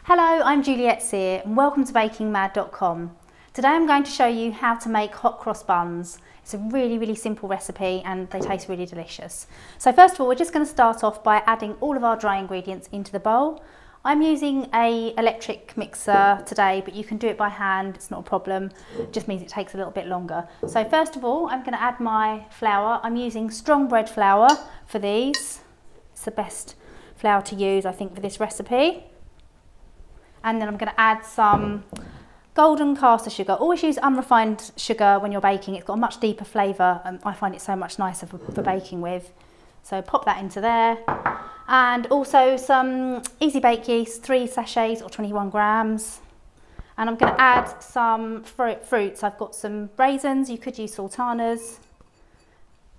Hello, I'm Juliette Sear and welcome to bakingmad.com. Today I'm going to show you how to make hot cross buns. It's a really simple recipe and they taste really delicious. So first of all, we're just going to start off by adding all of our dry ingredients into the bowl. I'm using an electric mixer today, but you can do it by hand, it's not a problem. It just means it takes a little bit longer. So first of all, I'm going to add my flour. I'm using strong bread flour for these. It's the best flour to use, I think, for this recipe. And then I'm going to add some golden caster sugar. Always use unrefined sugar when you're baking. It's got a much deeper flavour and I find it so much nicer for baking with. So pop that into there. And also some easy bake yeast, 3 sachets or 21 grams. And I'm going to add some fruits. I've got some raisins, you could use sultanas,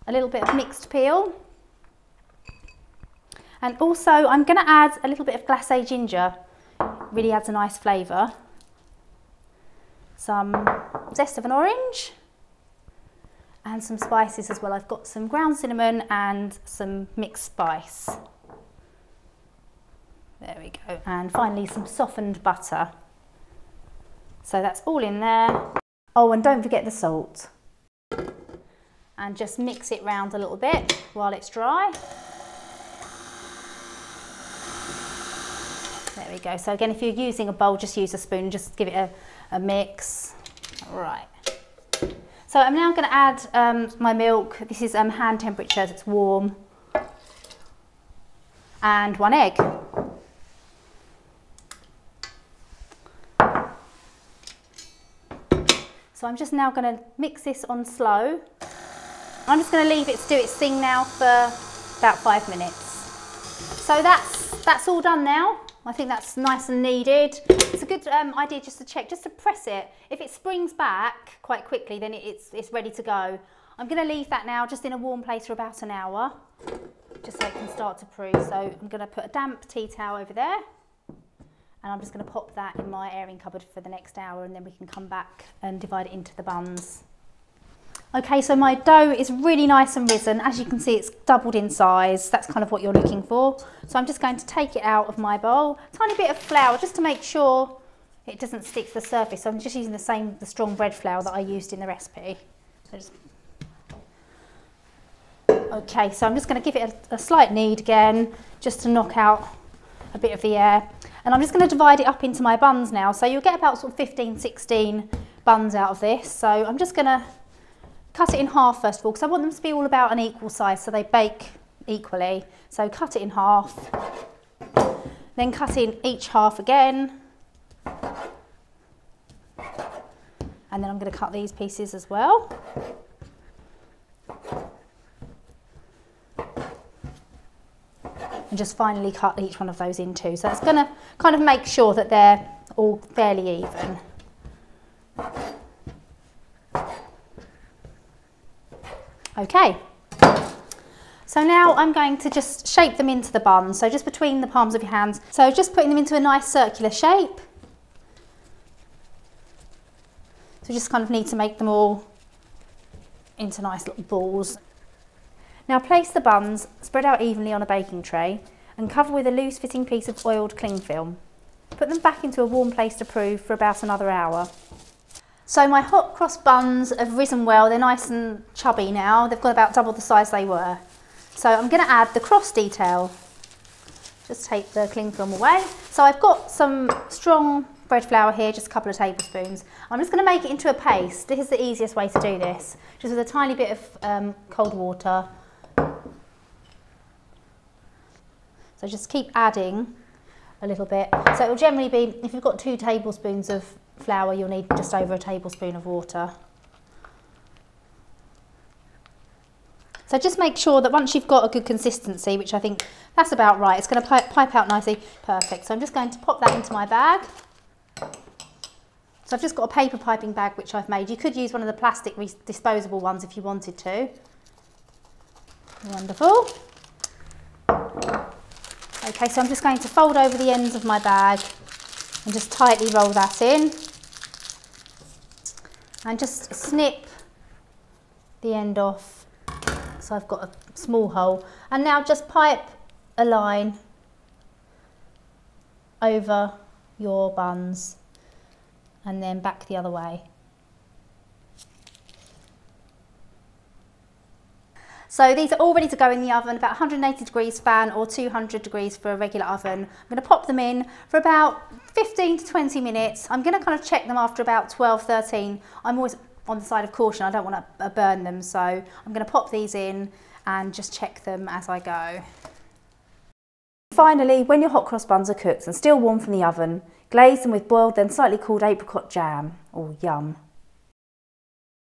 a little bit of mixed peel. And also I'm going to add a little bit of glacé ginger. Really adds a nice flavour. Some zest of an orange and some spices as well. I've got some ground cinnamon and some mixed spice. There we go. And finally some softened butter. So that's all in there. Oh, and don't forget the salt. And just mix it round a little bit while it's dry. There we go. So again, if you're using a bowl, just use a spoon, just give it a mix. All right. So I'm now going to add my milk. This is hand temperature, it's warm. And 1 egg. So I'm just now going to mix this on slow. I'm just going to leave it to do its thing now for about 5 minutes. So that's all done now. I think that's nice and kneaded. It's a good idea just to check, just to press it. If it springs back quite quickly, then it's ready to go. I'm going to leave that now just in a warm place for about an hour, just so it can start to prove. So I'm going to put a damp tea towel over there, and I'm just going to pop that in my airing cupboard for the next hour, and then we can come back and divide it into the buns. Okay, so my dough is really nice and risen. As you can see, it's doubled in size. That's kind of what you're looking for. So I'm just going to take it out of my bowl. Tiny bit of flour just to make sure it doesn't stick to the surface. So I'm just using the strong bread flour that I used in the recipe. Okay, so I'm just going to give it a slight knead again, just to knock out a bit of the air. And I'm just going to divide it up into my buns now. So you'll get about sort of 15, 16 buns out of this. So I'm just going to cut it in half first of all, because I want them to be all about an equal size so they bake equally. So cut it in half, then cut in each half again. And then I'm going to cut these pieces as well. And just finally cut each one of those in two. So it's going to kind of make sure that they're all fairly even. Okay, so now I'm going to just shape them into the bun, so just between the palms of your hands. So just putting them into a nice circular shape. So just kind of need to make them all into nice little balls. Now place the buns spread out evenly on a baking tray and cover with a loose fitting piece of oiled cling film. Put them back into a warm place to prove for about another hour. So my hot cross buns have risen well, they're nice and chubby now, they've got about double the size they were. So I'm going to add the cross detail. Just take the cling film away. So I've got some strong bread flour here, just a couple of tablespoons. I'm just going to make it into a paste. This is the easiest way to do this, just with a tiny bit of cold water. So just keep adding a little bit. So it will generally be, if you've got 2 tablespoons of flour, you'll need just over a tablespoon of water. So just make sure that once you've got a good consistency, which I think that's about right, it's going to pipe out nicely. Perfect. So I'm just going to pop that into my bag. So I've just got a paper piping bag which I've made. You could use one of the plastic disposable ones if you wanted to. Wonderful. Okay, so I'm just going to fold over the ends of my bag and just tightly roll that in. And just snip the end off. So I've got a small hole. And now just pipe a line over your buns and then back the other way. So these are all ready to go in the oven, about 180 degrees fan or 200 degrees for a regular oven. I'm going to pop them in for about 15 to 20 minutes. I'm going to kind of check them after about 12, 13. I'm always on the side of caution, I don't want to burn them, so I'm going to pop these in and just check them as I go. Finally, when your hot cross buns are cooked and still warm from the oven, glaze them with boiled then slightly cooled apricot jam. Oh, yum.